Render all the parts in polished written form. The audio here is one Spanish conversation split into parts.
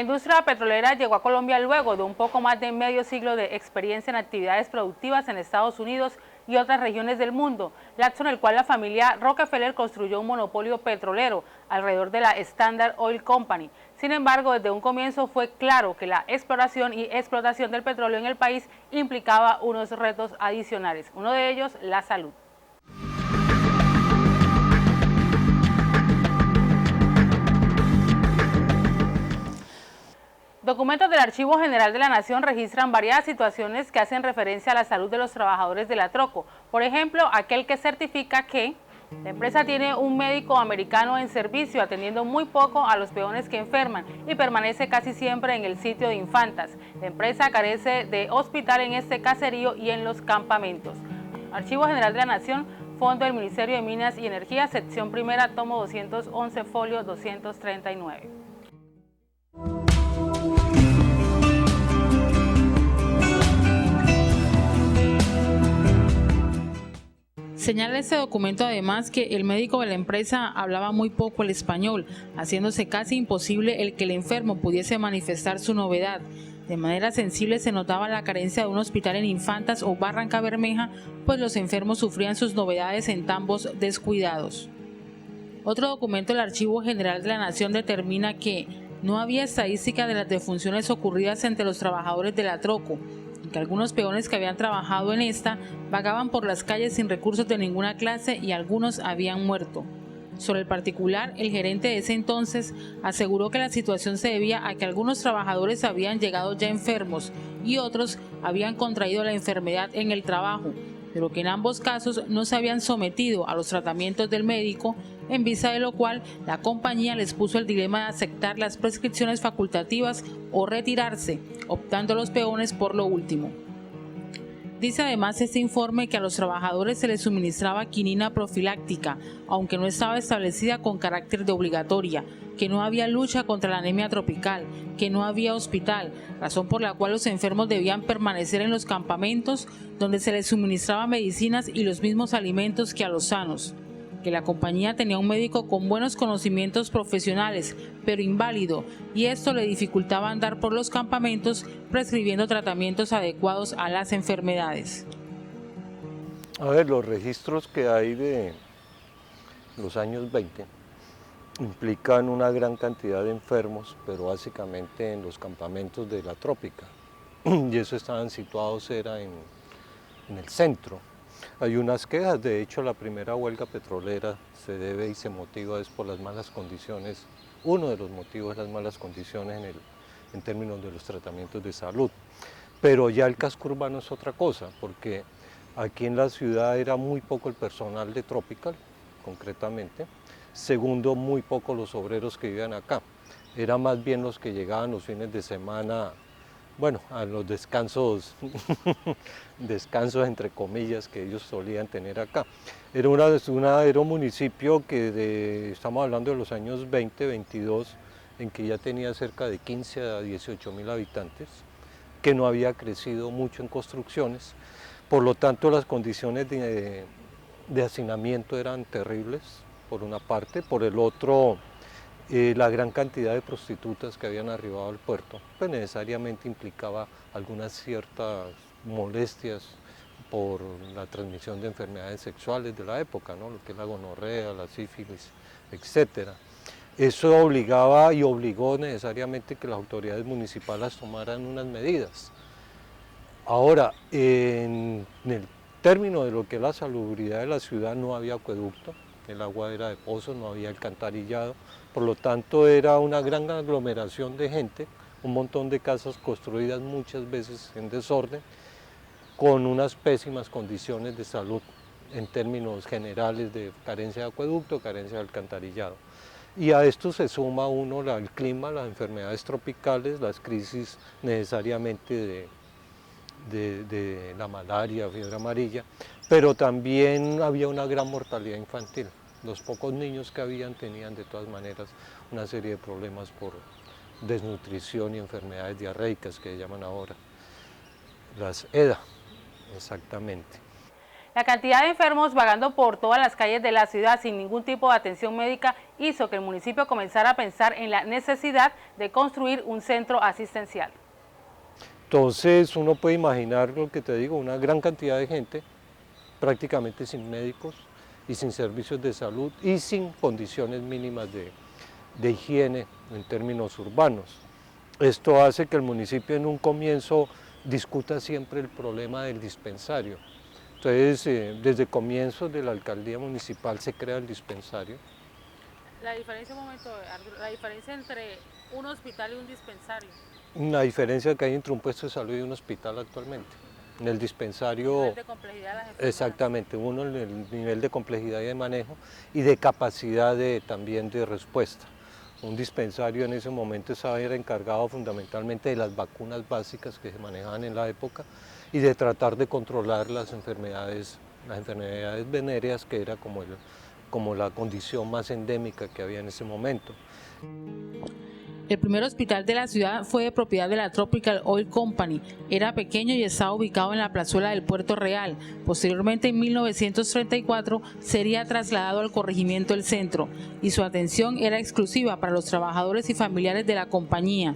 industria petrolera llegó a Colombia luego de un poco más de medio siglo de experiencia en actividades productivas en Estados Unidos y otras regiones del mundo, lapso en el cual la familia Rockefeller construyó un monopolio petrolero alrededor de la Standard Oil Company. Sin embargo, desde un comienzo fue claro que la exploración y explotación del petróleo en el país implicaba unos retos adicionales, uno de ellos la salud. Documentos del Archivo General de la Nación registran varias situaciones que hacen referencia a la salud de los trabajadores del Atroco. Por ejemplo, aquel que certifica que la empresa tiene un médico americano en servicio, atendiendo muy poco a los peones que enferman y permanece casi siempre en el sitio de Infantas. La empresa carece de hospital en este caserío y en los campamentos. Archivo General de la Nación, Fondo del Ministerio de Minas y Energía, sección primera, tomo 211, folio 239. Señala este documento además que el médico de la empresa hablaba muy poco el español, haciéndose casi imposible el que el enfermo pudiese manifestar su novedad. De manera sensible se notaba la carencia de un hospital en Infantas o Barranca Bermeja, pues los enfermos sufrían sus novedades en tambos descuidados. Otro documento del Archivo General de la Nación determina que no había estadística de las defunciones ocurridas entre los trabajadores del Atroco, que algunos peones que habían trabajado en esta vagaban por las calles sin recursos de ninguna clase y algunos habían muerto. Sobre el particular, el gerente de ese entonces aseguró que la situación se debía a que algunos trabajadores habían llegado ya enfermos y otros habían contraído la enfermedad en el trabajo, pero que en ambos casos no se habían sometido a los tratamientos del médico, en vista de lo cual la compañía les puso el dilema de aceptar las prescripciones facultativas o retirarse, optando los peones por lo último. Dice además este informe que a los trabajadores se les suministraba quinina profiláctica, aunque no estaba establecida con carácter de obligatoria, que no había lucha contra la anemia tropical, que no había hospital, razón por la cual los enfermos debían permanecer en los campamentos donde se les suministraba medicinas y los mismos alimentos que a los sanos, que la compañía tenía un médico con buenos conocimientos profesionales, pero inválido, y esto le dificultaba andar por los campamentos prescribiendo tratamientos adecuados a las enfermedades. A ver, los registros que hay de los años 20 implican una gran cantidad de enfermos, pero básicamente en los campamentos de la trópica, y eso estaban situados era en el centro. Hay unas quejas, de hecho la primera huelga petrolera se debe y se motiva es por las malas condiciones, uno de los motivos es las malas condiciones en términos de los tratamientos de salud. Pero ya el casco urbano es otra cosa, porque aquí en la ciudad era muy poco el personal de Tropical, concretamente. Segundo, muy poco los obreros que vivían acá. Era más bien los que llegaban los fines de semana, bueno, a los descansos, descansos entre comillas que ellos solían tener acá. Era un municipio que estamos hablando de los años 20, 22, en que ya tenía cerca de 15 a 18 mil habitantes, que no había crecido mucho en construcciones, por lo tanto las condiciones de hacinamiento eran terribles, por una parte, por el otro, la gran cantidad de prostitutas que habían arribado al puerto, pues necesariamente implicaba algunas ciertas molestias por la transmisión de enfermedades sexuales de la época, ¿no? Lo que es la gonorrea, la sífilis, etcétera. Eso obligaba y obligó necesariamente que las autoridades municipales tomaran unas medidas. Ahora, en el término de lo que es la salubridad de la ciudad, no había acueducto, el agua era de pozos, no había alcantarillado, por lo tanto era una gran aglomeración de gente, un montón de casas construidas muchas veces en desorden, con unas pésimas condiciones de salud en términos generales de carencia de acueducto, carencia de alcantarillado. Y a esto se suma el clima, las enfermedades tropicales, las crisis necesariamente de la malaria, fiebre amarilla, pero también había una gran mortalidad infantil. Los pocos niños que habían tenían de todas maneras una serie de problemas por desnutrición y enfermedades diarreicas que llaman ahora, las EDA, exactamente. La cantidad de enfermos vagando por todas las calles de la ciudad sin ningún tipo de atención médica hizo que el municipio comenzara a pensar en la necesidad de construir un centro asistencial. Entonces uno puede imaginar lo que te digo, una gran cantidad de gente prácticamente sin médicos y sin servicios de salud y sin condiciones mínimas de higiene en términos urbanos. Esto hace que el municipio en un comienzo discuta siempre el problema del dispensario. Entonces, desde comienzos de la alcaldía municipal se crea el dispensario. La diferencia, un momento, la diferencia entre un hospital y un dispensario. La diferencia que hay entre un puesto de salud y un hospital actualmente. En el dispensario, El nivel de complejidad de las enfermedades. exactamente, uno en el nivel de complejidad y de manejo y de capacidad también de respuesta. Un dispensario en ese momento era encargado fundamentalmente de las vacunas básicas que se manejaban en la época y de tratar de controlar las enfermedades venéreas, que era como la condición más endémica que había en ese momento. El primer hospital de la ciudad fue de propiedad de la Tropical Oil Company. Era pequeño y estaba ubicado en la plazuela del Puerto Real. Posteriormente, en 1934, sería trasladado al corregimiento El Centro y su atención era exclusiva para los trabajadores y familiares de la compañía.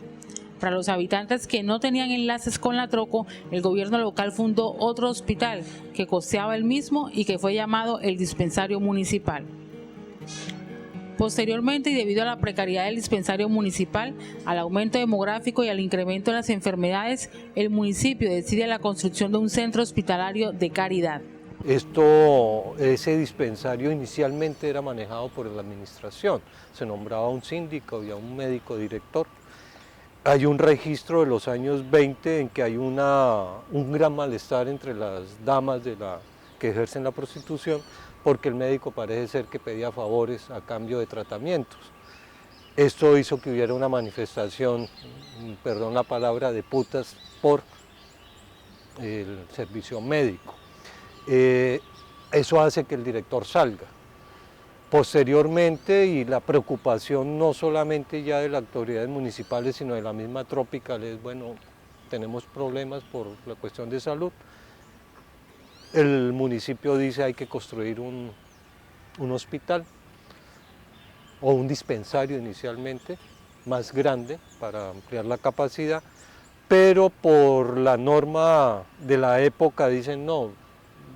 Para los habitantes que no tenían enlaces con la Troco, el gobierno local fundó otro hospital que costeaba el mismo y que fue llamado el Dispensario Municipal. Posteriormente, y debido a la precariedad del dispensario municipal, al aumento demográfico y al incremento de las enfermedades, el municipio decide la construcción de un centro hospitalario de caridad. Ese dispensario inicialmente era manejado por la administración, se nombraba un síndico y a un médico director. Hay un registro de los años 20 en que hay un gran malestar entre las damas que ejercen la prostitución, porque el médico parece ser que pedía favores a cambio de tratamientos. Esto hizo que hubiera una manifestación, perdón la palabra, de putas por el servicio médico. Eso hace que el director salga. Posteriormente, y la preocupación no solamente ya de las autoridades municipales, sino de la misma Tropical, es bueno, tenemos problemas por la cuestión de salud. El municipio dice hay que construir un hospital o un dispensario inicialmente más grande para ampliar la capacidad, pero por la norma de la época dicen no,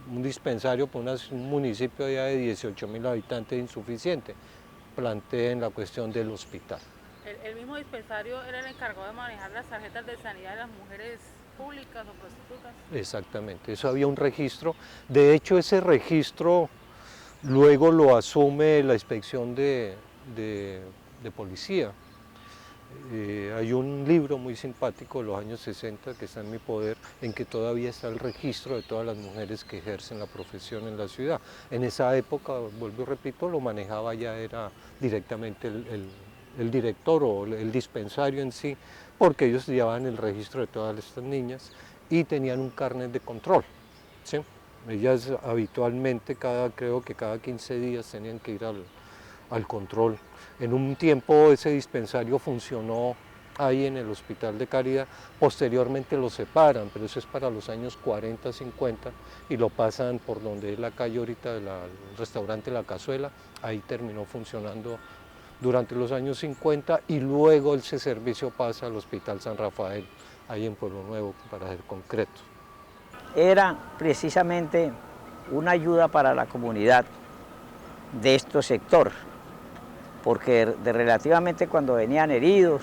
un dispensario para un municipio ya de 18.000 habitantes es insuficiente, planteen la cuestión del hospital. El mismo dispensario era el encargado de manejar las tarjetas de sanidad de las mujeres públicas o prostitutas. Exactamente, eso había un registro. De hecho, ese registro luego lo asume la inspección de policía. Hay un libro muy simpático de los años 60 que está en mi poder, en que todavía está el registro de todas las mujeres que ejercen la profesión en la ciudad. En esa época, vuelvo y repito, lo manejaba ya era directamente el director o el dispensario en sí, porque ellos llevaban el registro de todas estas niñas y tenían un carnet de control, ¿sí? Ellas habitualmente, creo que cada 15 días tenían que ir al control. En un tiempo ese dispensario funcionó ahí en el Hospital de Caridad, posteriormente lo separan, pero eso es para los años 40, 50, y lo pasan por donde es la calle ahorita del restaurante La Cazuela, ahí terminó funcionando durante los años 50 y luego ese servicio pasa al Hospital San Rafael, ahí en Pueblo Nuevo, para ser concreto. Era precisamente una ayuda para la comunidad de este sector, porque relativamente cuando venían heridos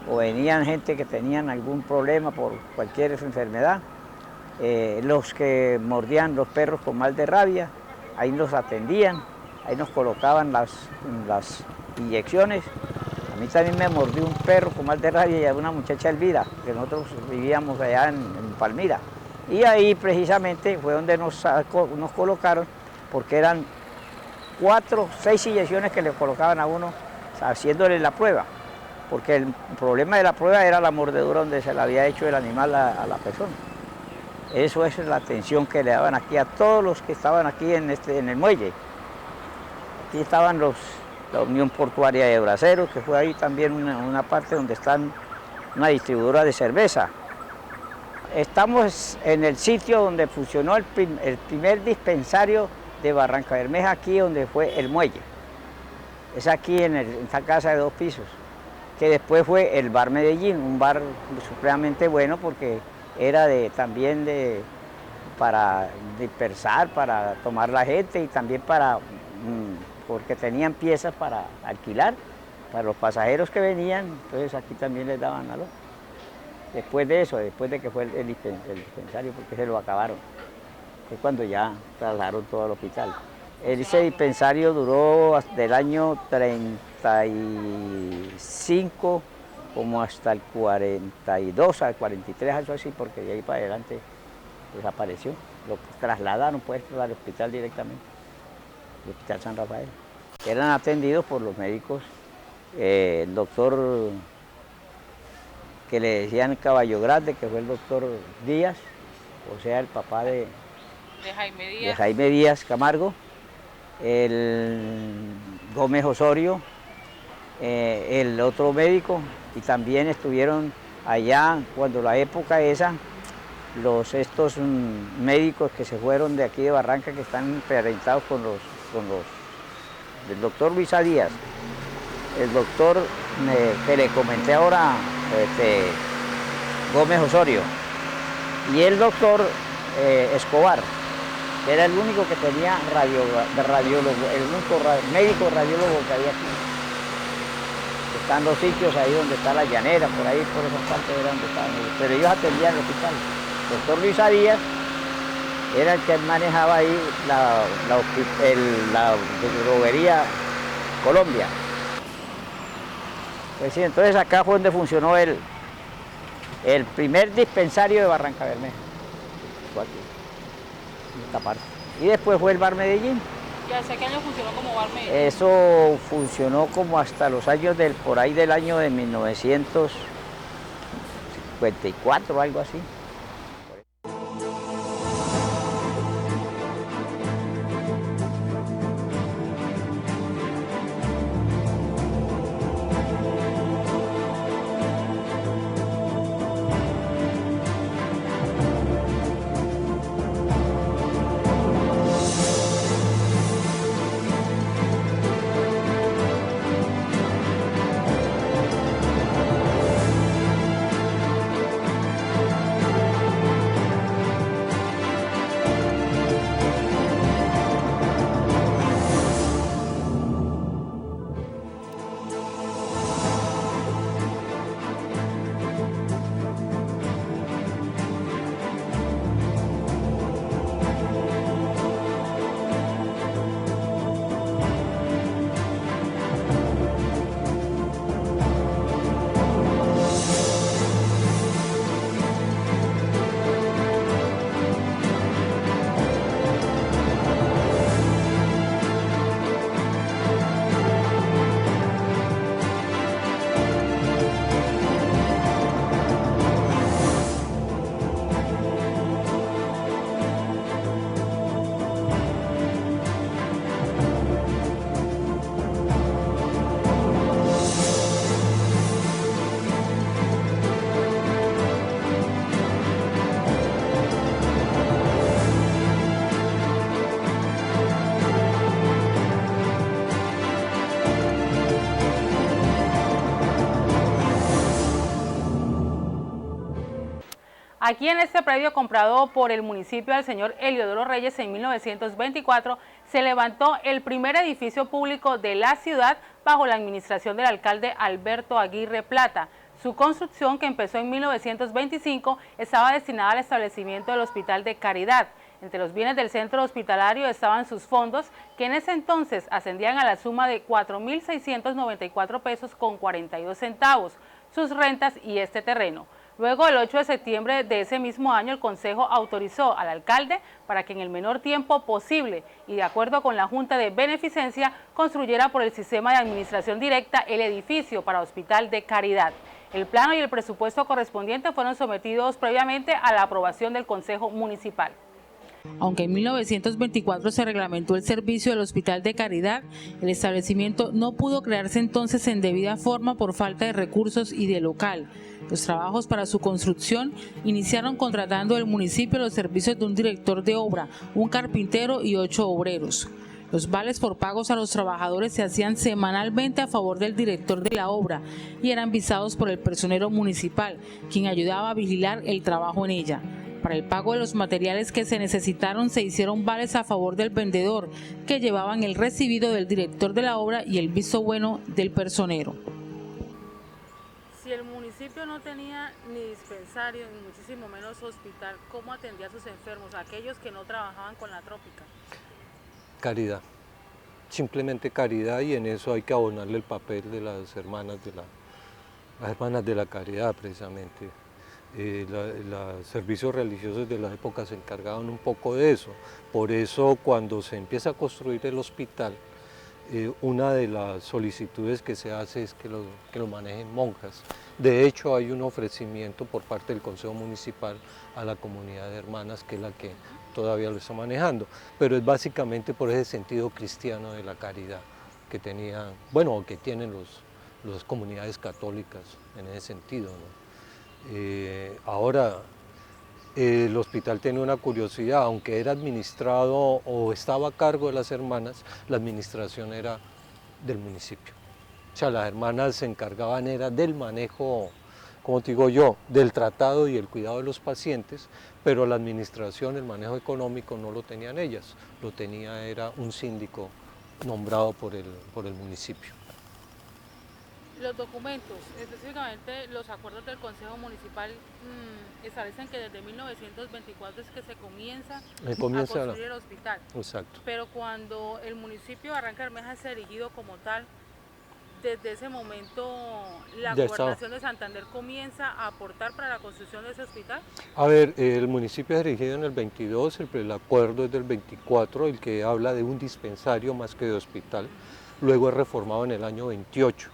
o venían gente que tenían algún problema por cualquier enfermedad, los que mordían los perros con mal de rabia, ahí los atendían, ahí nos colocaban las inyecciones. A mí también me mordió un perro con mal de rabia y a una muchacha Elvira, que nosotros vivíamos allá en Palmira. Y ahí precisamente fue donde nos colocaron, porque eran 4, 6 inyecciones que le colocaban a uno haciéndole la prueba, porque el problema de la prueba era la mordedura donde se le había hecho el animal a la persona. Eso es la atención que le daban aquí a todos los que estaban aquí en el muelle. Aquí estaban la Unión Portuaria de Braceros, que fue ahí también una parte donde están una distribuidora de cerveza. Estamos en el sitio donde funcionó el primer dispensario de Barrancabermeja, aquí donde fue el muelle. Es aquí en esta casa de 2 pisos, que después fue el Bar Medellín, un bar supremamente bueno porque era también para dispersar, para tomar la gente y también porque tenían piezas para alquilar, para los pasajeros que venían, entonces aquí también les daban algo. Después de eso, después de que fue el dispensario, porque se lo acabaron, fue cuando ya trasladaron todo al hospital. Ese dispensario duró hasta el año 35 como hasta el 42, al 43, algo así, porque de ahí para adelante desapareció. Lo trasladaron pues al hospital directamente, el Hospital San Rafael. Eran atendidos por los médicos, el doctor que le decían Caballo Grande, que fue el doctor Díaz, o sea, el papá de Jaime Díaz Camargo, el Gómez Osorio, el otro médico, y también estuvieron allá cuando la época esa, estos médicos que se fueron de aquí de Barranca, que están emparentados con el doctor Luis Díaz, el doctor que le comenté ahora, Gómez Osorio, y el doctor Escobar, que era el único que tenía radiólogo, el único médico radiólogo que había aquí. Están los sitios ahí donde está la llanera, por ahí, por esas partes era donde estaban ellos, pero ellos atendían el hospital. El doctor Luis Díaz era el que manejaba ahí la droguería Colombia. Pues sí, entonces acá fue donde funcionó el primer dispensario de Barrancabermeja. Fue aquí, en esta parte. Y después fue el Bar Medellín. ¿Y hace qué año funcionó como Bar Medellín? Eso funcionó como hasta los años por ahí del año de 1954 o algo así. Aquí en este predio comprado por el municipio del señor Heliodoro Reyes en 1924, se levantó el primer edificio público de la ciudad bajo la administración del alcalde Alberto Aguirre Plata. Su construcción, que empezó en 1925, estaba destinada al establecimiento del Hospital de Caridad. Entre los bienes del centro hospitalario estaban sus fondos, que en ese entonces ascendían a la suma de 4.694 pesos con 42 centavos, sus rentas y este terreno. Luego, el 8 de septiembre de ese mismo año, el Consejo autorizó al alcalde para que en el menor tiempo posible y de acuerdo con la Junta de Beneficencia, construyera por el sistema de administración directa el edificio para Hospital de Caridad. El plano y el presupuesto correspondiente fueron sometidos previamente a la aprobación del Consejo Municipal. Aunque en 1924 se reglamentó el servicio del Hospital de Caridad, el establecimiento no pudo crearse entonces en debida forma por falta de recursos y de local. Los trabajos para su construcción iniciaron contratando el municipio los servicios de un director de obra, un carpintero y 8 obreros. Los vales por pagos a los trabajadores se hacían semanalmente a favor del director de la obra y eran visados por el personero municipal, quien ayudaba a vigilar el trabajo en ella. Para el pago de los materiales que se necesitaron se hicieron vales a favor del vendedor, que llevaban el recibido del director de la obra y el visto bueno del personero. Si el municipio no tenía ni dispensario, ni muchísimo menos hospital, ¿cómo atendía a sus enfermos, aquellos que no trabajaban con la trópica? Caridad, simplemente caridad, y en eso hay que abonarle el papel de las hermanas de la caridad precisamente. Los servicios religiosos de la época se encargaban un poco de eso. Por eso cuando se empieza a construir el hospital, una de las solicitudes que se hace es que lo manejen monjas. De hecho, hay un ofrecimiento por parte del Consejo Municipal a la comunidad de hermanas, que es la que todavía lo está manejando, pero es básicamente por ese sentido cristiano de la caridad que tenían, bueno, que tienen las comunidades católicas en ese sentido, ¿no? Ahora, el hospital tiene una curiosidad, aunque era administrado o estaba a cargo de las hermanas, la administración era del municipio. O sea, las hermanas se encargaban era del manejo, como te digo yo, del tratado y el cuidado de los pacientes, pero la administración, el manejo económico no lo tenían ellas, lo tenía era un síndico nombrado por el municipio. Los documentos, específicamente los acuerdos del Consejo Municipal, establecen que desde 1924 es que se comienza a construir el hospital. Exacto. Pero cuando el municipio de Barranca Bermeja es erigido como tal, desde ese momento la Gobernación de Santander comienza a aportar para la construcción de ese hospital. A ver, el municipio es erigido en el 22, el acuerdo es del 24, el que habla de un dispensario más que de hospital. Luego es reformado en el año 28.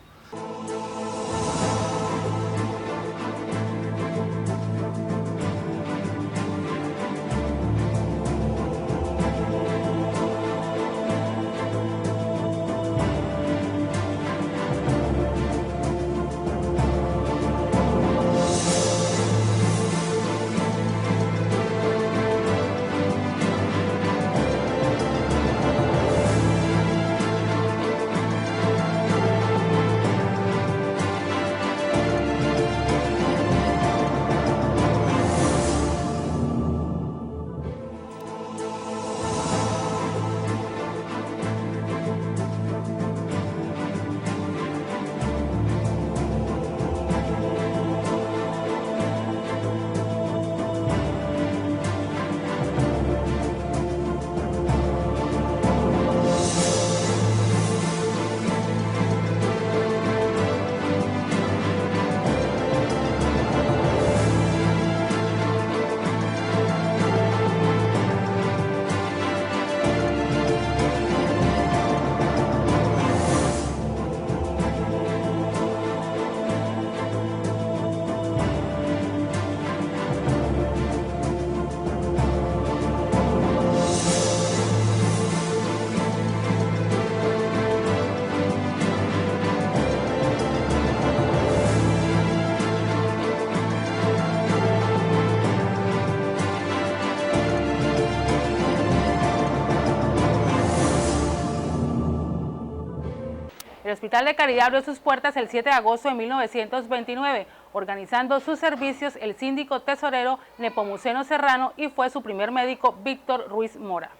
El Hospital de Caridad abrió sus puertas el 7 de agosto de 1929, organizando sus servicios el síndico tesorero Nepomuceno Serrano y fue su primer médico Víctor Ruiz Mora.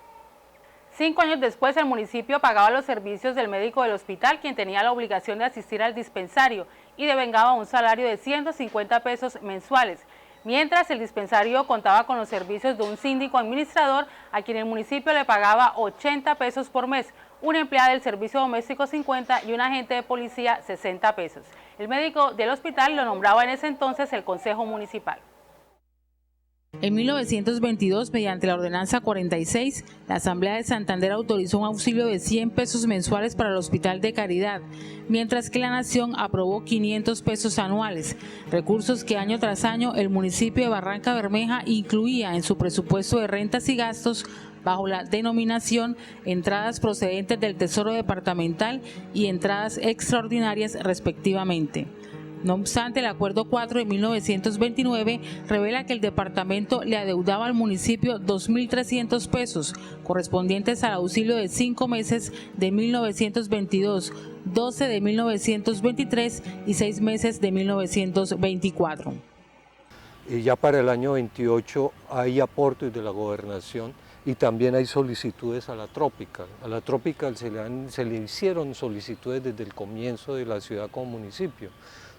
5 años después, el municipio pagaba los servicios del médico del hospital, quien tenía la obligación de asistir al dispensario y devengaba un salario de 150 pesos mensuales, mientras el dispensario contaba con los servicios de un síndico administrador a quien el municipio le pagaba 80 pesos por mes, una empleada del servicio doméstico 50 y un agente de policía 60 pesos. El médico del hospital lo nombraba en ese entonces el Consejo Municipal. En 1922, mediante la Ordenanza 46, la Asamblea de Santander autorizó un auxilio de 100 pesos mensuales para el Hospital de Caridad, mientras que la Nación aprobó 500 pesos anuales, recursos que año tras año el municipio de Barrancabermeja incluía en su presupuesto de rentas y gastos bajo la denominación entradas procedentes del Tesoro Departamental y entradas extraordinarias respectivamente. No obstante, el Acuerdo 4 de 1929 revela que el departamento le adeudaba al municipio 2.300 pesos, correspondientes al auxilio de 5 meses de 1922, 12 de 1923 y 6 meses de 1924. Y ya para el año 28 hay aportes de la gobernación y también hay solicitudes a la Tropical. A la Tropical se le hicieron solicitudes desde el comienzo de la ciudad como municipio.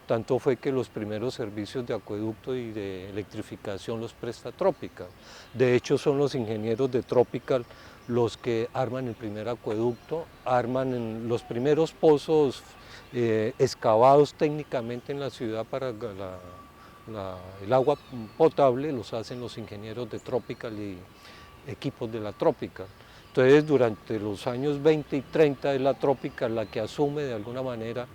Tanto fue que los primeros servicios de acueducto y de electrificación los presta Tropical. De hecho, son los ingenieros de Tropical los que arman el primer acueducto, arman los primeros pozos excavados técnicamente en la ciudad para el agua potable, los hacen los ingenieros de Tropical y equipos de la Tropical. Entonces, durante los años 20 y 30 es la Tropical la que asume de alguna manera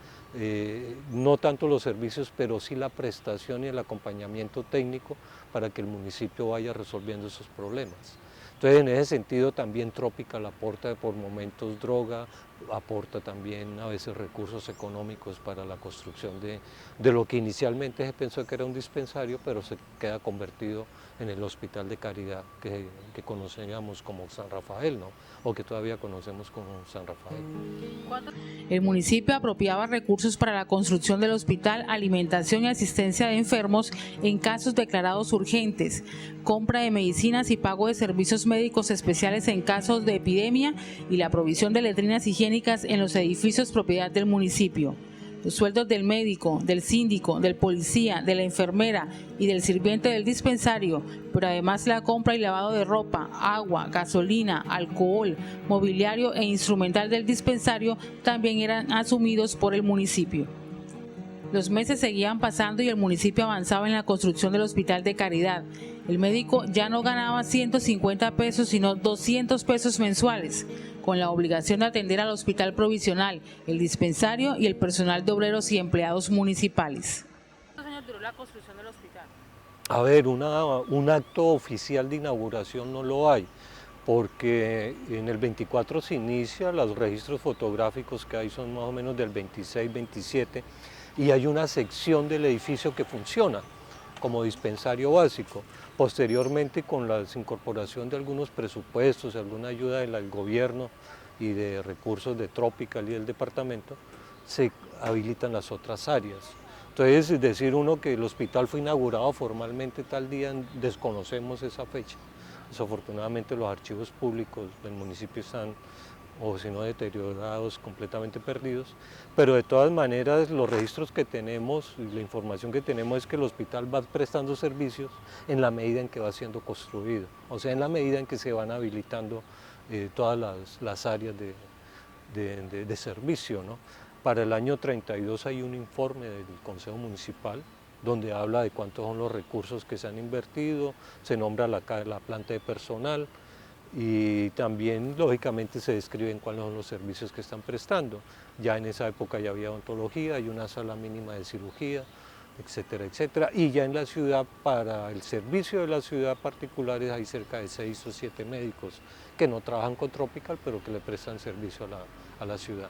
no tanto los servicios, pero sí la prestación y el acompañamiento técnico para que el municipio vaya resolviendo esos problemas. Entonces, en ese sentido también Tropical aporta por momentos droga, aporta también a veces recursos económicos para la construcción de lo que inicialmente se pensó que era un dispensario, pero se queda convertido en el Hospital de Caridad que conocíamos como San Rafael, ¿no? O que todavía conocemos como San Rafael. El municipio apropiaba recursos para la construcción del hospital, alimentación y asistencia de enfermos en casos declarados urgentes, compra de medicinas y pago de servicios médicos especiales en casos de epidemia y la provisión de letrinas higiénicas en los edificios propiedad del municipio. Los sueldos del médico, del síndico, del policía, de la enfermera y del sirviente del dispensario, pero además la compra y lavado de ropa, agua, gasolina, alcohol, mobiliario e instrumental del dispensario también eran asumidos por el municipio. Los meses seguían pasando y el municipio avanzaba en la construcción del Hospital de Caridad. El médico ya no ganaba 150 pesos, sino 200 pesos mensuales, con la obligación de atender al hospital provisional, el dispensario y el personal de obreros y empleados municipales. ¿Cuántos años duró la construcción del hospital? A ver, un acto oficial de inauguración no lo hay, porque en el 24 se inicia, los registros fotográficos que hay son más o menos del 26, 27, y hay una sección del edificio que funciona como dispensario básico. Posteriormente, con la incorporación de algunos presupuestos, alguna ayuda del gobierno y de recursos de Tropical y del departamento, se habilitan las otras áreas. Entonces, es decir uno que el hospital fue inaugurado formalmente tal día, desconocemos esa fecha. Desafortunadamente los archivos públicos del municipio están, o si no deteriorados, completamente perdidos, pero de todas maneras los registros que tenemos y la información que tenemos es que el hospital va prestando servicios en la medida en que va siendo construido, o sea, en la medida en que se van habilitando todas las áreas de servicio, ¿no? Para el año 32 hay un informe del Consejo Municipal donde habla de cuántos son los recursos que se han invertido, se nombra la planta de personal, y también lógicamente se describen cuáles son los servicios que están prestando. Ya en esa época ya había odontología, hay una sala mínima de cirugía, etcétera, etcétera. Y ya en la ciudad, para el servicio de la ciudad particulares, hay cerca de 6 o 7 médicos que no trabajan con Tropical, pero que le prestan servicio a la ciudad.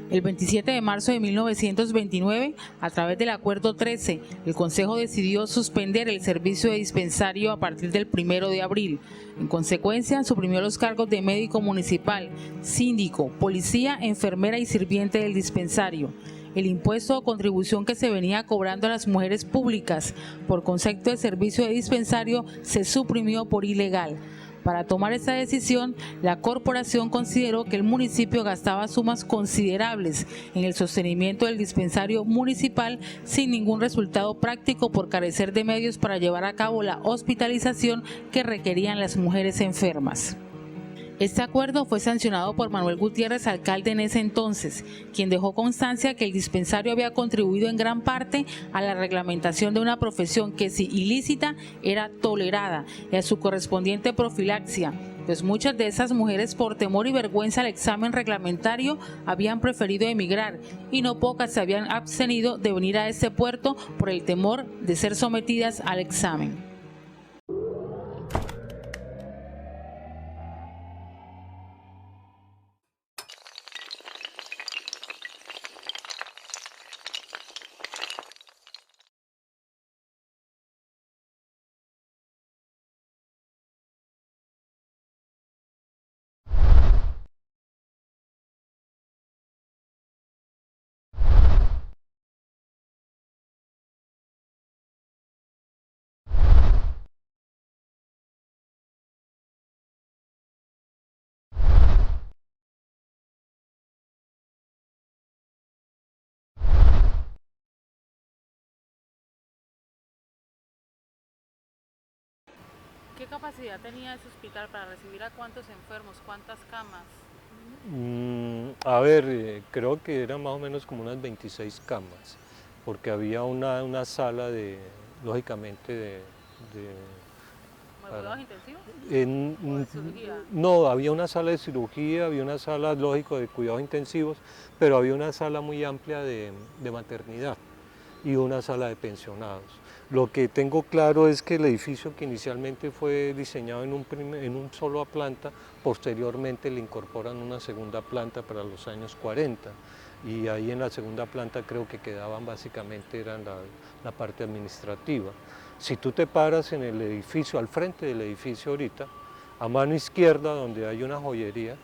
El 27 de marzo de 1929, a través del Acuerdo 13, el Consejo decidió suspender el servicio de dispensario a partir del 1 de abril. En consecuencia, suprimió los cargos de médico municipal, síndico, policía, enfermera y sirviente del dispensario. El impuesto o contribución que se venía cobrando a las mujeres públicas por concepto de servicio de dispensario se suprimió por ilegal. Para tomar esta decisión, la corporación consideró que el municipio gastaba sumas considerables en el sostenimiento del dispensario municipal sin ningún resultado práctico por carecer de medios para llevar a cabo la hospitalización que requerían las mujeres enfermas. Este acuerdo fue sancionado por Manuel Gutiérrez, alcalde en ese entonces, quien dejó constancia que el dispensario había contribuido en gran parte a la reglamentación de una profesión que, si ilícita, era tolerada, y a su correspondiente profilaxia, pues muchas de esas mujeres, por temor y vergüenza al examen reglamentario, habían preferido emigrar, y no pocas se habían abstenido de venir a este puerto por el temor de ser sometidas al examen. ¿Qué capacidad tenía ese hospital para recibir a cuántos enfermos, cuántas camas? Creo que eran más o menos como unas 26 camas, porque había una sala lógicamente, ¿Cuidados intensivos? ¿O de cirugía? No, había una sala de cirugía, había una sala, lógico, de cuidados intensivos, pero había una sala muy amplia de maternidad y una sala de pensionados. Lo que tengo claro es que el edificio, que inicialmente fue diseñado en un solo planta, posteriormente le incorporan una segunda planta para los años 40, y ahí en la segunda planta creo que quedaban básicamente eran la parte administrativa. Si tú te paras en el edificio, al frente del edificio ahorita, a mano izquierda, donde hay una joyería,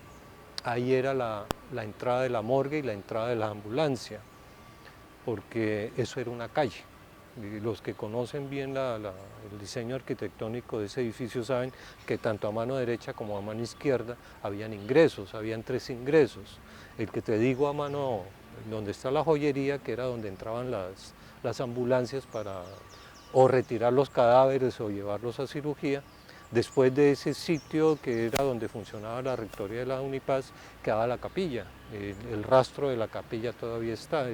ahí era la entrada de la morgue y la entrada de la ambulancia, porque eso era una calle. Y los que conocen bien el diseño arquitectónico de ese edificio saben que tanto a mano derecha como a mano izquierda habían ingresos, habían 3 ingresos. El que te digo a mano, donde está la joyería, que era donde entraban las ambulancias para o retirar los cadáveres o llevarlos a cirugía. Después de ese sitio, que era donde funcionaba la rectoría de la Unipaz, quedaba la capilla. El rastro de la capilla todavía está,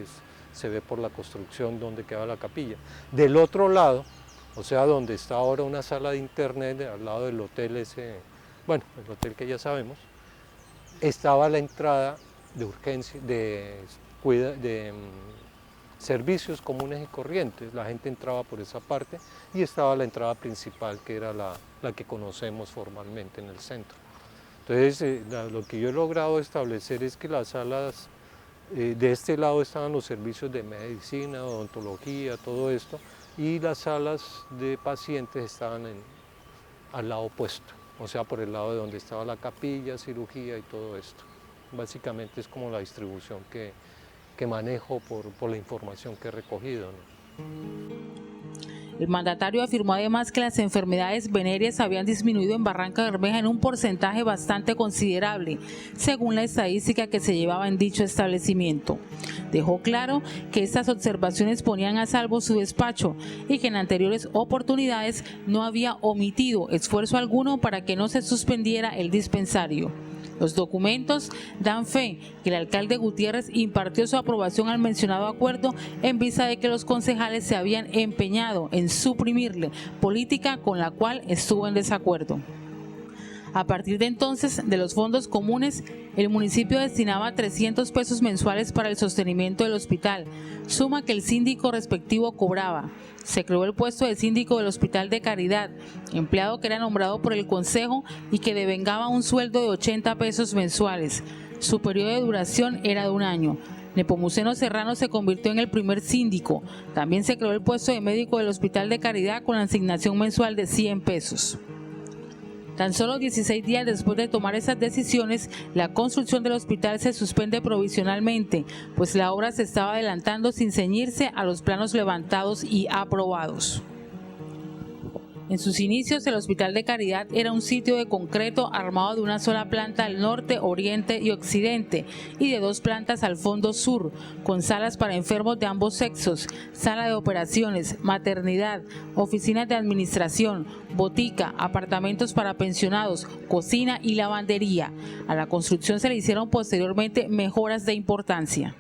se ve por la construcción donde quedaba la capilla. Del otro lado, o sea, donde está ahora una sala de internet, al lado del hotel ese, bueno, el hotel que ya sabemos, estaba la entrada de urgencia, de servicios comunes y corrientes. La gente entraba por esa parte y estaba la entrada principal, que era la que conocemos formalmente en el centro. Entonces, lo que yo he logrado establecer es que las salas, de este lado estaban los servicios de medicina, odontología, todo esto, y las salas de pacientes estaban al lado opuesto, o sea, por el lado de donde estaba la capilla, cirugía y todo esto. Básicamente es como la distribución que manejo por la información que he recogido, ¿no? El mandatario afirmó además que las enfermedades venéreas habían disminuido en Barranca Bermeja en un porcentaje bastante considerable, según la estadística que se llevaba en dicho establecimiento. Dejó claro que estas observaciones ponían a salvo su despacho y que en anteriores oportunidades no había omitido esfuerzo alguno para que no se suspendiera el dispensario. Los documentos dan fe que el alcalde Gutiérrez impartió su aprobación al mencionado acuerdo en vista de que los concejales se habían empeñado en suprimirle, política con la cual estuvo en desacuerdo. A partir de entonces, de los fondos comunes, el municipio destinaba 300 pesos mensuales para el sostenimiento del hospital, suma que el síndico respectivo cobraba. Se creó el puesto de síndico del Hospital de Caridad, empleado que era nombrado por el consejo y que devengaba un sueldo de 80 pesos mensuales. Su periodo de duración era de 1 año. Nepomuceno Serrano se convirtió en el primer síndico. También se creó el puesto de médico del Hospital de Caridad con la asignación mensual de 100 pesos. Tan solo 16 días después de tomar esas decisiones, la construcción del hospital se suspende provisionalmente, pues la obra se estaba adelantando sin ceñirse a los planos levantados y aprobados. En sus inicios, el Hospital de Caridad era un sitio de concreto armado de una sola planta al norte, oriente y occidente y de 2 plantas al fondo sur, con salas para enfermos de ambos sexos, sala de operaciones, maternidad, oficinas de administración, botica, apartamentos para pensionados, cocina y lavandería. A la construcción se le hicieron posteriormente mejoras de importancia.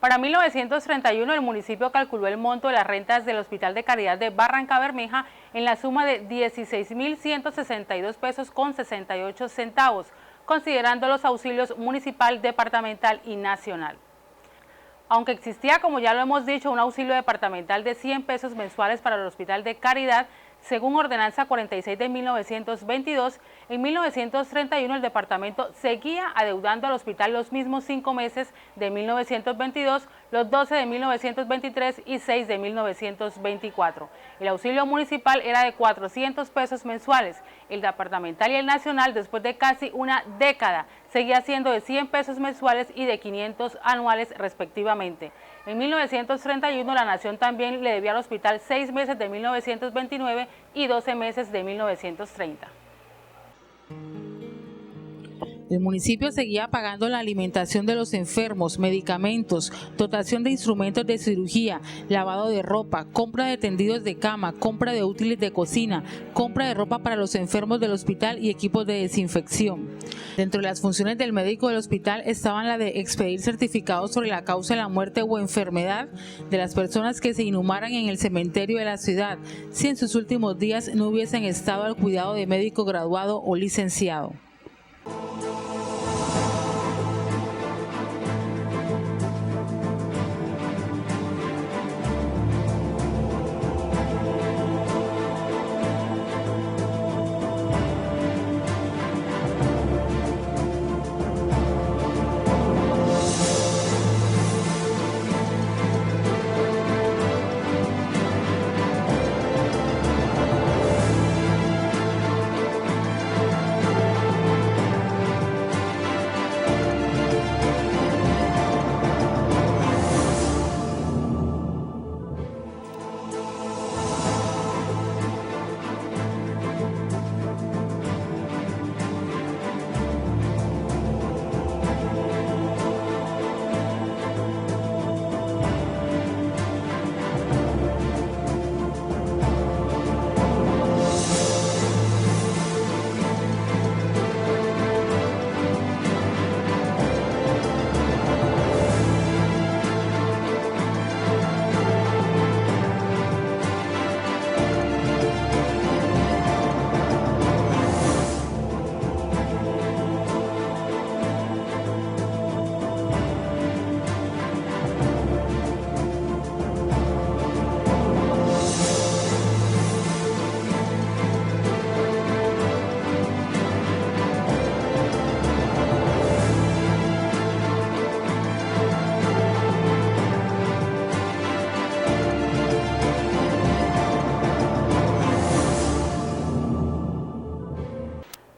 Para 1931 el municipio calculó el monto de las rentas del Hospital de Caridad de Barrancabermeja en la suma de 16.162 pesos con 68 centavos, considerando los auxilios municipal, departamental y nacional. Aunque existía, como ya lo hemos dicho, un auxilio departamental de 100 pesos mensuales para el Hospital de Caridad, según Ordenanza 46 de 1922, en 1931 el departamento seguía adeudando al hospital los mismos 5 meses de 1922, los 12 de 1923 y 6 de 1924. El auxilio municipal era de 400 pesos mensuales. El departamental y el nacional, después de casi una década, seguía siendo de 100 pesos mensuales y de 500 anuales respectivamente. En 1931 la Nación también le debía al hospital 6 meses de 1929 y 12 meses de 1930. El municipio seguía pagando la alimentación de los enfermos, medicamentos, dotación de instrumentos de cirugía, lavado de ropa, compra de tendidos de cama, compra de útiles de cocina, compra de ropa para los enfermos del hospital y equipos de desinfección. Dentro de las funciones del médico del hospital estaban la de expedir certificados sobre la causa de la muerte o enfermedad de las personas que se inhumaran en el cementerio de la ciudad, si en sus últimos días no hubiesen estado al cuidado de médico graduado o licenciado.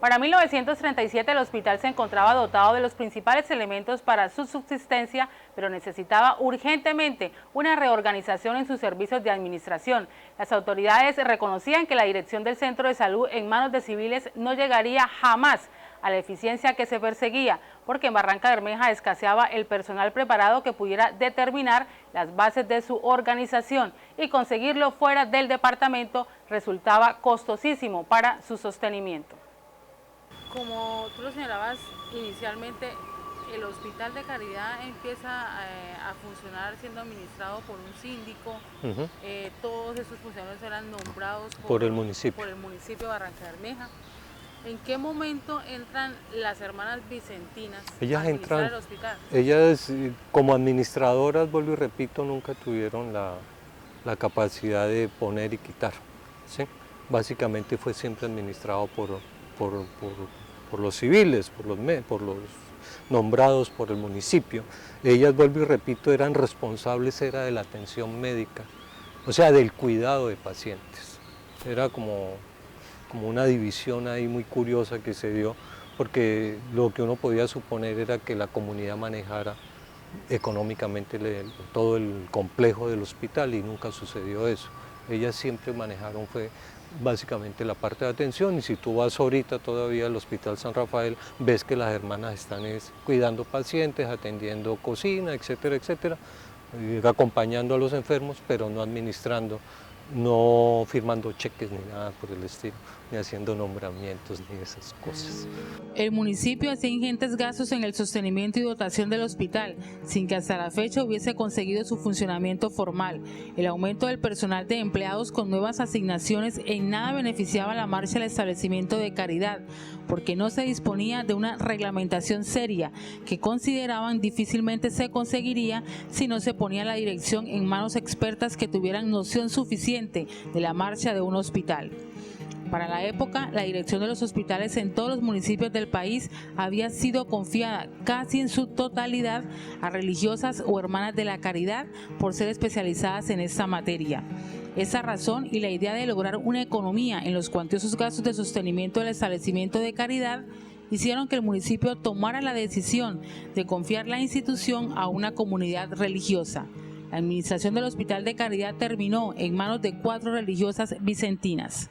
Para 1937 el hospital se encontraba dotado de los principales elementos para su subsistencia, pero necesitaba urgentemente una reorganización en sus servicios de administración. Las autoridades reconocían que la dirección del centro de salud en manos de civiles no llegaría jamás a la eficiencia que se perseguía, porque en Barrancabermeja escaseaba el personal preparado que pudiera determinar las bases de su organización, y conseguirlo fuera del departamento resultaba costosísimo para su sostenimiento. Como tú lo señalabas inicialmente, el Hospital de Caridad empieza a funcionar siendo administrado por un síndico. Todos esos funcionarios eran nombrados por el municipio de Barrancabermeja. ¿En qué momento entran las hermanas vicentinas ellas a administrar entran, el hospital? Ellas como administradoras, vuelvo y repito, nunca tuvieron la capacidad de poner y quitar, ¿sí? Básicamente fue siempre administrado por los civiles, por los nombrados por el municipio. Ellas, vuelvo y repito, eran responsables de la atención médica, o sea, del cuidado de pacientes. Era como una división ahí muy curiosa que se dio, porque lo que uno podía suponer era que la comunidad manejara económicamente todo el complejo del hospital, y nunca sucedió eso. Ellas siempre manejaron fue básicamente la parte de atención, y si tú vas ahorita todavía al Hospital San Rafael, ves que las hermanas están cuidando pacientes, atendiendo cocina, etcétera, etcétera, acompañando a los enfermos, pero no administrando, no firmando cheques ni nada por el estilo, ni haciendo nombramientos ni esas cosas. El municipio hacía ingentes gastos en el sostenimiento y dotación del hospital, sin que hasta la fecha hubiese conseguido su funcionamiento formal. El aumento del personal de empleados con nuevas asignaciones en nada beneficiaba la marcha del establecimiento de Caridad, porque no se disponía de una reglamentación seria que consideraban difícilmente se conseguiría si no se ponía la dirección en manos expertas que tuvieran noción suficiente de la marcha de un hospital. Para la época, la dirección de los hospitales en todos los municipios del país había sido confiada casi en su totalidad a religiosas o hermanas de la caridad por ser especializadas en esta materia. Esa razón y la idea de lograr una economía en los cuantiosos gastos de sostenimiento del establecimiento de caridad hicieron que el municipio tomara la decisión de confiar la institución a una comunidad religiosa. La administración del Hospital de Caridad terminó en manos de 4 religiosas vicentinas.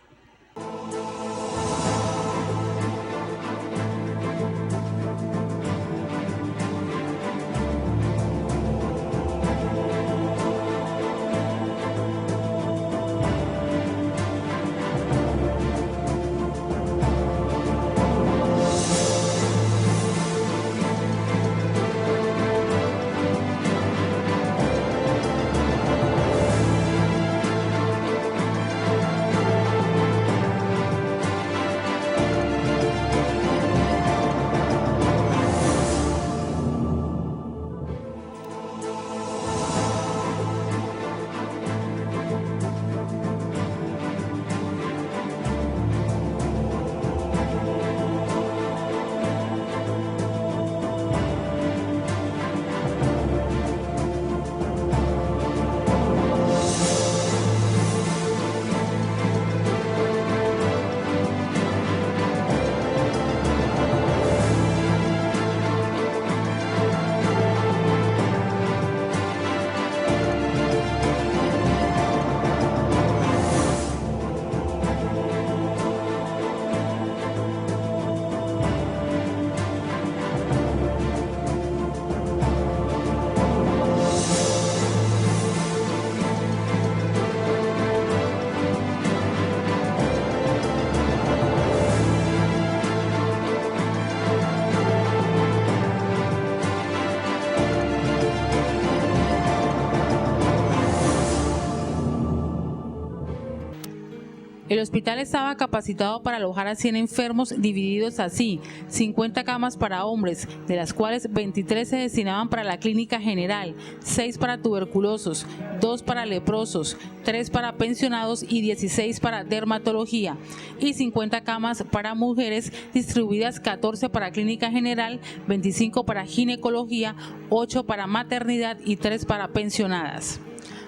El hospital estaba capacitado para alojar a 100 enfermos divididos así: 50 camas para hombres, de las cuales 23 se destinaban para la clínica general, 6 para tuberculosos, 2 para leprosos, 3 para pensionados y 16 para dermatología, y 50 camas para mujeres, distribuidas 14 para clínica general, 25 para ginecología, 8 para maternidad y 3 para pensionadas.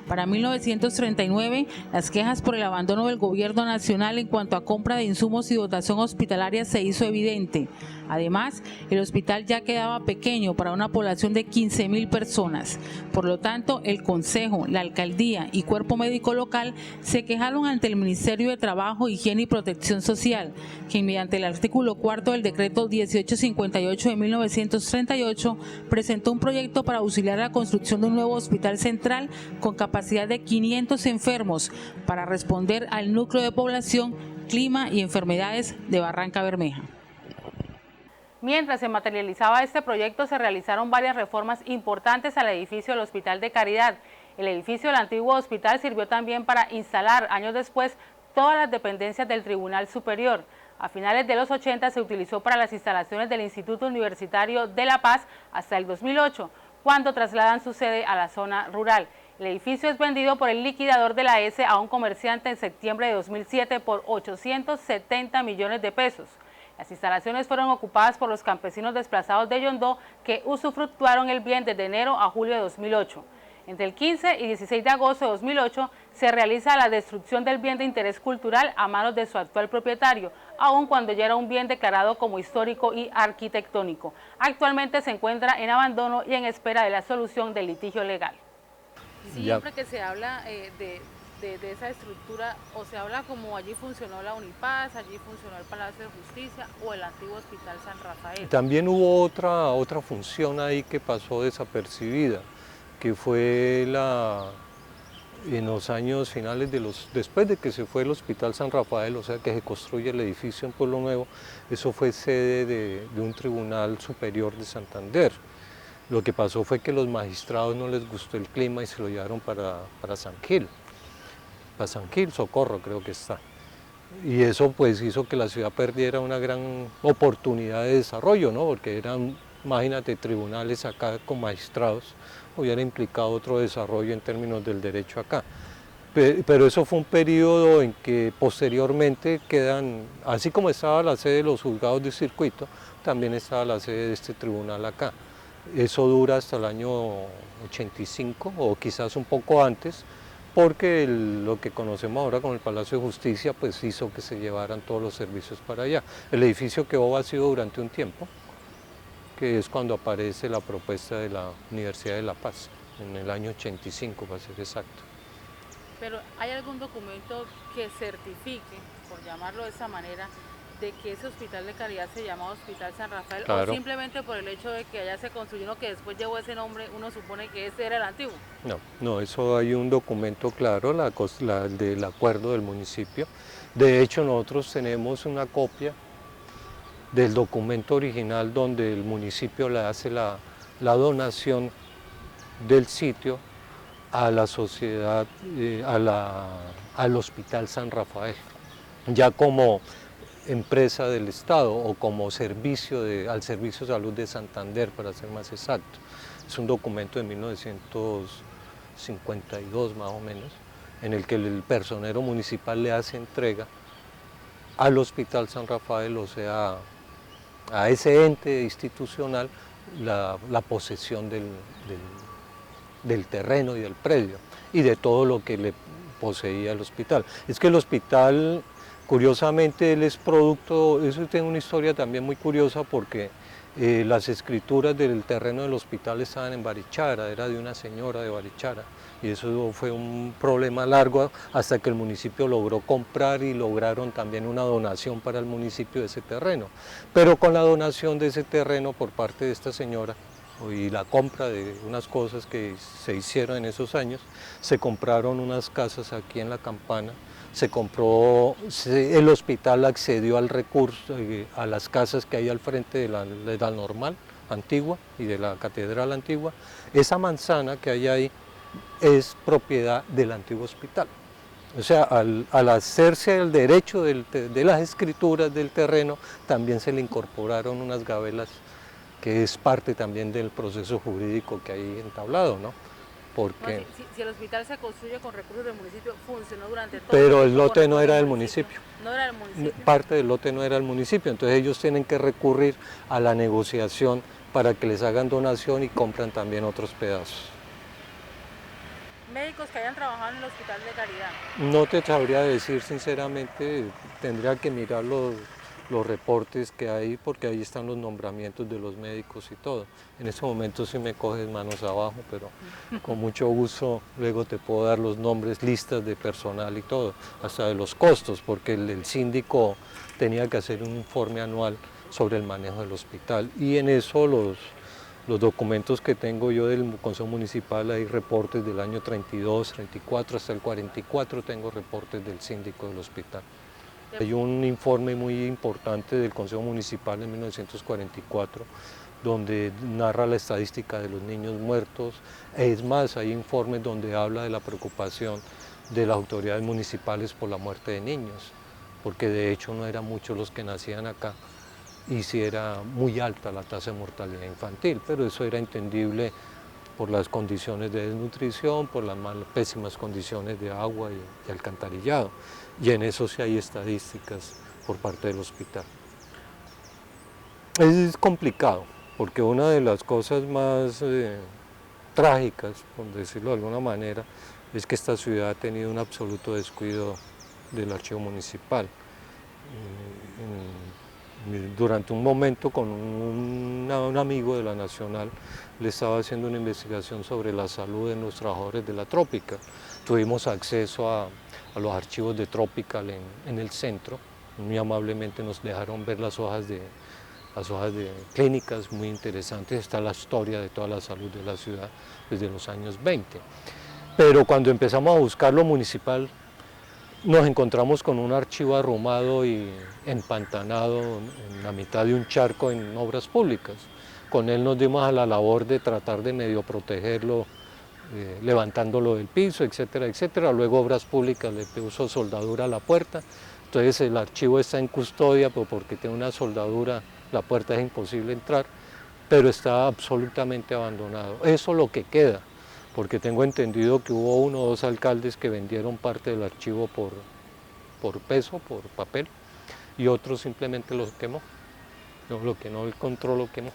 Para 1939, las quejas por el abandono del gobierno nacional en cuanto a compra de insumos y dotación hospitalaria se hizo evidente. Además, el hospital ya quedaba pequeño para una población de 15.000 personas. Por lo tanto, el Consejo, la Alcaldía y Cuerpo Médico Local se quejaron ante el Ministerio de Trabajo, Higiene y Protección Social, quien mediante el artículo 4 del decreto 1858 de 1938 presentó un proyecto para auxiliar la construcción de un nuevo hospital central con capacidad de 500 enfermos para responder al núcleo de población, clima y enfermedades de Barranca Bermeja. Mientras se materializaba este proyecto, se realizaron varias reformas importantes al edificio del Hospital de Caridad. El edificio del antiguo hospital sirvió también para instalar, años después, todas las dependencias del Tribunal Superior. A finales de los 80 se utilizó para las instalaciones del Instituto Universitario de La Paz hasta el 2008, cuando trasladan su sede a la zona rural. El edificio es vendido por el liquidador de la S a un comerciante en septiembre de 2007 por 870 millones de pesos. Las instalaciones fueron ocupadas por los campesinos desplazados de Yondó que usufructuaron el bien desde enero a julio de 2008. Entre el 15 y 16 de agosto de 2008 se realiza la destrucción del bien de interés cultural a manos de su actual propietario, aun cuando ya era un bien declarado como histórico y arquitectónico. Actualmente se encuentra en abandono y en espera de la solución del litigio legal. Siempre que se habla de esa estructura, o se habla como allí funcionó la Unipaz, allí funcionó el Palacio de Justicia o el antiguo Hospital San Rafael. También hubo otra función ahí que pasó desapercibida, que fue en los años finales después de que se fue el Hospital San Rafael, o sea que se construye el edificio en Pueblo Nuevo, eso fue sede de un Tribunal Superior de Santander. Lo que pasó fue que los magistrados no les gustó el clima y se lo llevaron para San Gil. Para San Gil, Socorro creo que está. Y eso pues hizo que la ciudad perdiera una gran oportunidad de desarrollo, ¿no? Porque eran, imagínate, tribunales acá con magistrados, hubiera implicado otro desarrollo en términos del derecho acá. Pero eso fue un periodo en que posteriormente quedan, así como estaba la sede de los juzgados de circuito, también estaba la sede de este tribunal acá. Eso dura hasta el año 85 o quizás un poco antes, porque lo que conocemos ahora como el Palacio de Justicia pues hizo que se llevaran todos los servicios para allá. El edificio quedó vacío durante un tiempo, que es cuando aparece la propuesta de la Universidad de La Paz, en el año 85 para ser exacto. Pero ¿hay algún documento que certifique, por llamarlo de esa manera, de que ese hospital de caridad se llamaba Hospital San Rafael? Claro. ¿O simplemente por el hecho de que allá se construyó uno que después llevó ese nombre, uno supone que ese era el antiguo? No, eso hay un documento claro, del acuerdo del municipio. De hecho, nosotros tenemos una copia del documento original donde el municipio le hace la donación del sitio a la sociedad, al Hospital San Rafael, ya como empresa del Estado o como servicio al Servicio de Salud de Santander, para ser más exacto. Es un documento de 1952 más o menos, en el que el personero municipal le hace entrega al Hospital San Rafael, o sea, a ese ente institucional, la posesión del terreno y del predio y de todo lo que le poseía el hospital. Es que el hospital, curiosamente, él es producto, eso tiene una historia también muy curiosa porque las escrituras del terreno del hospital estaban en Barichara, era de una señora de Barichara, y eso fue un problema largo hasta que el municipio logró comprar y lograron también una donación para el municipio de ese terreno. Pero con la donación de ese terreno por parte de esta señora y la compra de unas cosas que se hicieron en esos años, se compraron unas casas aquí en La Campana, el hospital accedió al recurso, a las casas que hay al frente de la Normal antigua y de la Catedral antigua. Esa manzana que hay ahí es propiedad del antiguo hospital. O sea, al hacerse el derecho de las escrituras del terreno, también se le incorporaron unas gabelas, que es parte también del proceso jurídico que hay entablado, ¿no? Porque si el hospital se construye con recursos del municipio, funcionó durante todo pero el lote no era del municipio. No era del municipio. Parte del lote no era del municipio, entonces ellos tienen que recurrir a la negociación para que les hagan donación y compran también otros pedazos. médicos que hayan trabajado en el Hospital de Caridad? No te sabría decir sinceramente, tendría que mirar los reportes que hay porque ahí están los nombramientos de los médicos y todo. En este momento sí me coges manos abajo, pero con mucho gusto luego te puedo dar los nombres, listas de personal y todo, hasta de los costos, porque el síndico tenía que hacer un informe anual sobre el manejo del hospital y en eso los documentos que tengo yo del Consejo Municipal, hay reportes del año 32, 34, hasta el 44 tengo reportes del síndico del hospital. Hay un informe muy importante del Consejo Municipal en 1944, donde narra la estadística de los niños muertos. Es más, hay informes donde habla de la preocupación de las autoridades municipales por la muerte de niños, porque de hecho no eran muchos los que nacían acá. Y sí era muy alta la tasa de mortalidad infantil, pero eso era entendible por las condiciones de desnutrición, por las pésimas condiciones de agua y alcantarillado. Y en eso sí hay estadísticas por parte del hospital. Es complicado, porque una de las cosas más trágicas, por decirlo de alguna manera, es que esta ciudad ha tenido un absoluto descuido del archivo municipal. Durante un momento con un amigo de la Nacional le estaba haciendo una investigación sobre la salud de los trabajadores de la Tropical. Tuvimos acceso a los archivos de Tropical en el centro, muy amablemente nos dejaron ver las hojas de clínicas muy interesantes, está la historia de toda la salud de la ciudad desde los años 20. Pero cuando empezamos a buscar lo municipal, nos encontramos con un archivo arrumado y empantanado en la mitad de un charco en obras públicas. Con él nos dimos a la labor de tratar de medio protegerlo, levantándolo del piso, etcétera, etcétera. Luego Obras Públicas le puso soldadura a la puerta, entonces el archivo está en custodia, pero porque tiene una soldadura, la puerta es imposible entrar, pero está absolutamente abandonado. Eso es lo que queda, porque tengo entendido que hubo 1 o 2 alcaldes que vendieron parte del archivo por peso, por papel, y otros simplemente los quemó. No, lo que no encontró lo quemó.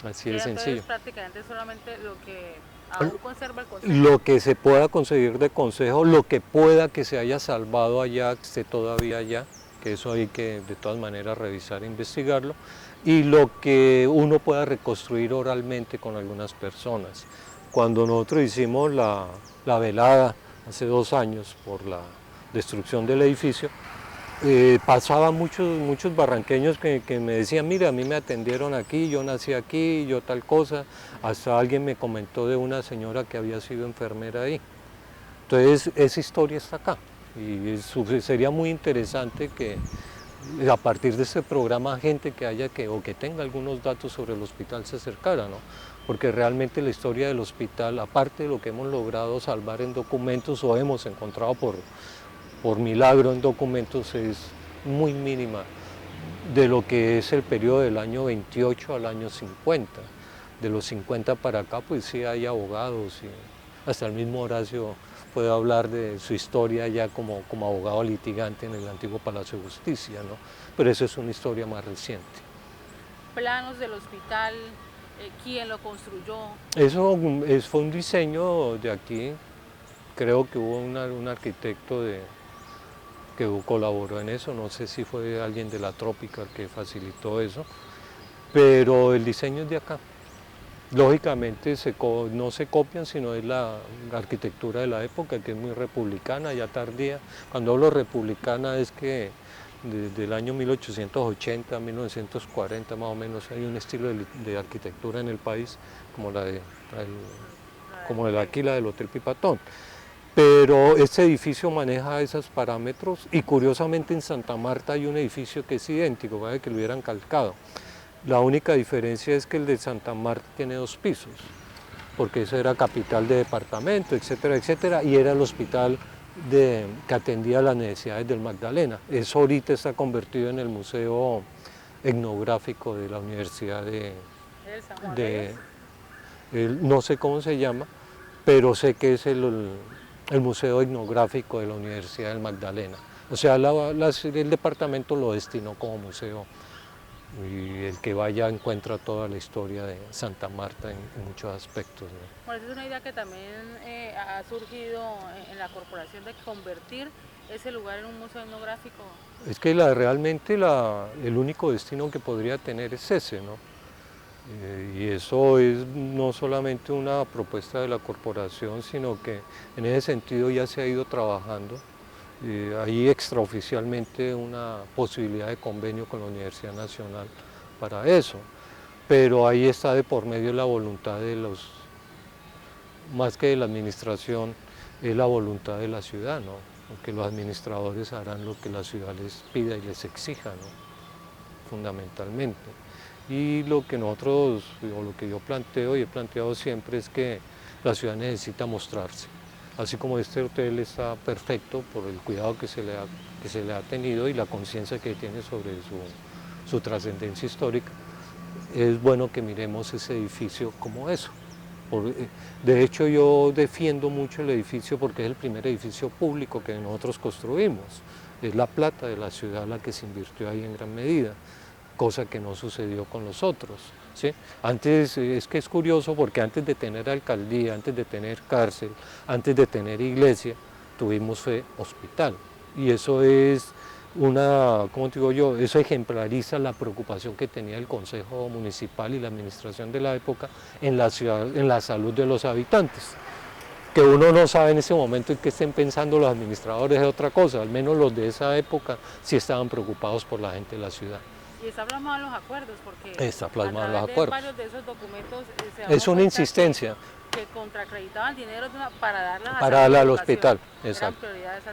Así de sencillo. Entonces prácticamente solamente lo que aún conserva el consejo. Lo que se pueda conseguir de consejo, lo que pueda que se haya salvado allá, que esté todavía allá, que eso hay que de todas maneras revisar e investigarlo, y lo que uno pueda reconstruir oralmente con algunas personas. Cuando nosotros hicimos la velada hace 2 años por la destrucción del edificio, pasaban muchos barranqueños que me decían, mira, a mí me atendieron aquí, yo nací aquí, yo tal cosa. Hasta alguien me comentó de una señora que había sido enfermera ahí. Entonces esa historia está acá y sería muy interesante que a partir de este programa gente que haya o que tenga algunos datos sobre el hospital se acercara, ¿no? Porque realmente la historia del hospital, aparte de lo que hemos logrado salvar en documentos o hemos encontrado por milagro en documentos, es muy mínima de lo que es el periodo del año 28 al año 50. De los 50 para acá pues sí hay abogados y hasta el mismo Horacio puede hablar de su historia ya como abogado litigante en el antiguo Palacio de Justicia, ¿no? Pero eso es una historia más reciente. Planos del hospital, ¿quién lo construyó? Eso fue un diseño de aquí, creo que hubo un arquitecto que colaboró en eso, no sé si fue alguien de la Tropical que facilitó eso, pero el diseño es de acá. Lógicamente no se copian, sino es la arquitectura de la época, que es muy republicana, ya tardía. Cuando hablo republicana es que desde el año 1880 a 1940 más o menos hay un estilo de arquitectura en el país como la de aquí, la del Hotel Pipatón. Pero este edificio maneja esos parámetros y curiosamente en Santa Marta hay un edificio que es idéntico, parece que lo hubieran calcado. La única diferencia es que el de Santa Marta tiene 2 pisos, porque eso era capital de departamento, etcétera, etcétera, y era el hospital que atendía las necesidades del Magdalena. Eso ahorita está convertido en el Museo Etnográfico de la Universidad no sé cómo se llama, pero sé que es el Museo Etnográfico de la Universidad del Magdalena. O sea, el departamento lo destinó como museo y el que vaya encuentra toda la historia de Santa Marta en muchos aspectos, ¿no? Bueno, esa es una idea que también ha surgido en la corporación, de convertir ese lugar en un museo etnográfico. Es que realmente el único destino que podría tener es ese, ¿no? Y eso es no solamente una propuesta de la corporación, sino que en ese sentido ya se ha ido trabajando. Hay extraoficialmente una posibilidad de convenio con la Universidad Nacional para eso, pero ahí está de por medio la voluntad de más que de la administración, es la voluntad de la ciudad, ¿no? Porque los administradores harán lo que la ciudad les pida y les exija, ¿no? Fundamentalmente. Y lo que nosotros, o lo que yo planteo y he planteado siempre, es que la ciudad necesita mostrarse. Así como este hotel está perfecto por el cuidado que se le ha tenido y la conciencia que tiene sobre su trascendencia histórica, es bueno que miremos ese edificio como eso. De hecho, yo defiendo mucho el edificio porque es el primer edificio público que nosotros construimos. Es la plata de la ciudad la que se invirtió ahí en gran medida, cosa que no sucedió con los otros, ¿sí? Antes, es que es curioso porque antes de tener alcaldía, antes de tener cárcel, antes de tener iglesia, tuvimos hospital. Y eso es ¿cómo digo yo? Eso ejemplariza la preocupación que tenía el Consejo Municipal y la administración de la época en la ciudad, en la salud de los habitantes. Que uno no sabe en ese momento en qué estén pensando los administradores es otra cosa, al menos los de esa época sí estaban preocupados por la gente de la ciudad. Y está plasmado en los acuerdos, porque está plasmado en los acuerdos. Varios de esos documentos es una insistencia. Que contraacreditaban dinero para darlas al hospital, exacto.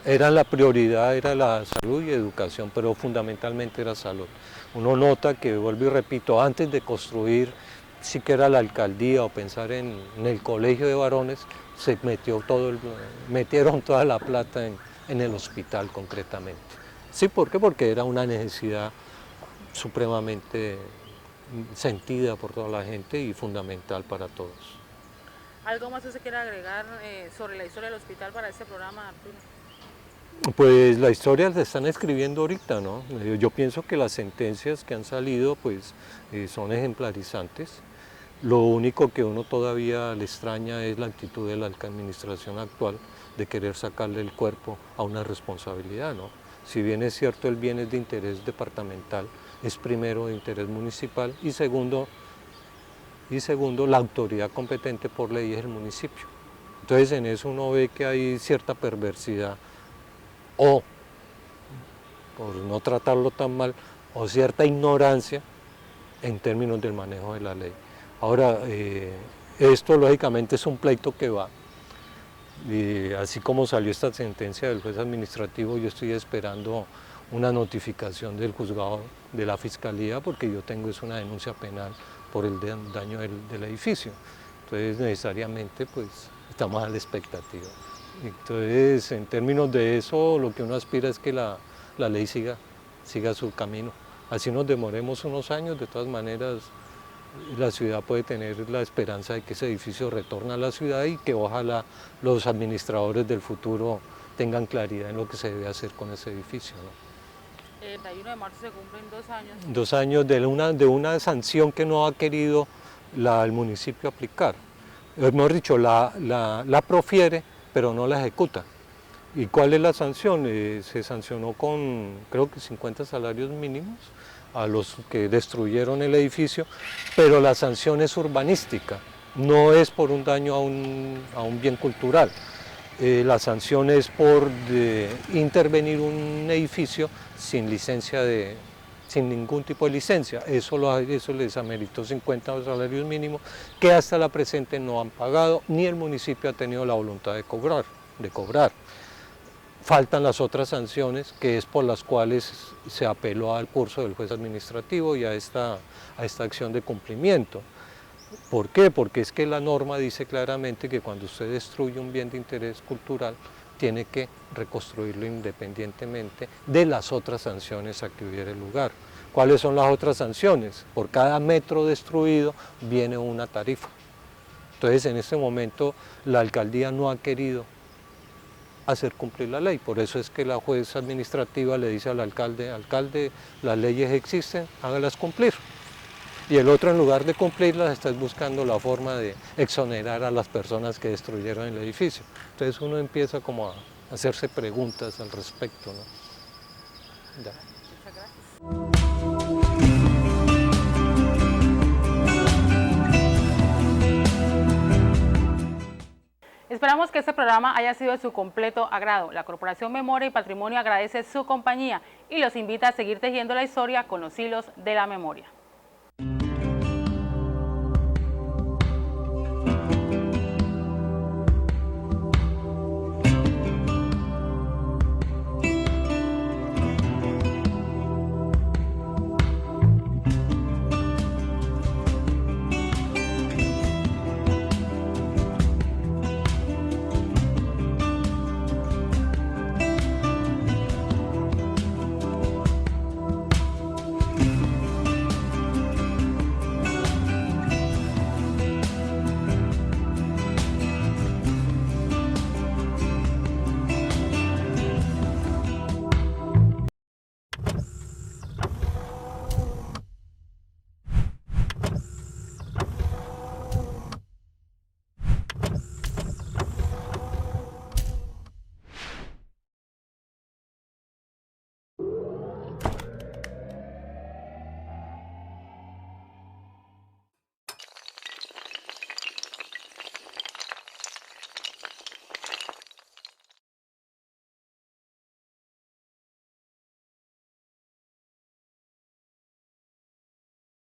La prioridad era la salud y educación, pero fundamentalmente era salud. Uno nota que, vuelvo y repito, antes de construir siquiera la alcaldía o pensar en el colegio de varones, se metieron toda la plata en el hospital concretamente. ¿Sí? ¿Por qué? Porque era una necesidad supremamente sentida por toda la gente y fundamental para todos. ¿Algo más usted quiere agregar sobre la historia del hospital para este programa, Arturo? Pues la historia se están escribiendo ahorita, ¿no? Yo pienso que las sentencias que han salido pues son ejemplarizantes. Lo único que uno todavía le extraña es la actitud de la administración actual de querer sacarle el cuerpo a una responsabilidad, ¿no? Si bien es cierto el bien es de interés departamental, es primero de interés municipal y segundo, la autoridad competente por ley es el municipio. Entonces en eso uno ve que hay cierta perversidad o, por no tratarlo tan mal, o cierta ignorancia en términos del manejo de la ley. Ahora, esto lógicamente es un pleito que va, y así como salió esta sentencia del juez administrativo, yo estoy esperando una notificación del juzgado de la Fiscalía porque yo tengo una denuncia penal por el daño del edificio. Entonces necesariamente pues estamos a la expectativa. Entonces en términos de eso lo que uno aspira es que la ley siga su camino. Así nos demoremos unos años, de todas maneras la ciudad puede tener la esperanza de que ese edificio retorne a la ciudad y que ojalá los administradores del futuro tengan claridad en lo que se debe hacer con ese edificio, ¿no? El 31 de marzo se cumplen 2 años. 2 años de una sanción que no ha querido el municipio aplicar. Mejor dicho, la profiere, pero no la ejecuta. ¿Y cuál es la sanción? Se sancionó con, creo que 50 salarios mínimos a los que destruyeron el edificio, pero la sanción es urbanística, no es por un daño a un bien cultural. La sanción es por intervenir un edificio sin ningún tipo de licencia. Eso les ameritó 50 salarios mínimos que hasta la presente no han pagado, ni el municipio ha tenido la voluntad de cobrar. Faltan las otras sanciones, que es por las cuales se apeló al curso del juez administrativo y a esta acción de cumplimiento. ¿Por qué? Porque es que la norma dice claramente que cuando usted destruye un bien de interés cultural, tiene que reconstruirlo independientemente de las otras sanciones a que hubiera lugar. ¿Cuáles son las otras sanciones? Por cada metro destruido viene una tarifa. Entonces en este momento la alcaldía no ha querido hacer cumplir la ley. Por eso es que la juez administrativa le dice al alcalde, alcalde, las leyes existen, hágalas cumplir. Y el otro, en lugar de cumplirlas, está buscando la forma de exonerar a las personas que destruyeron el edificio. Entonces uno empieza como a hacerse preguntas al respecto, ¿no? Ya. Muchas gracias. Esperamos que este programa haya sido de su completo agrado. La Corporación Memoria y Patrimonio agradece su compañía y los invita a seguir tejiendo la historia con los hilos de la memoria.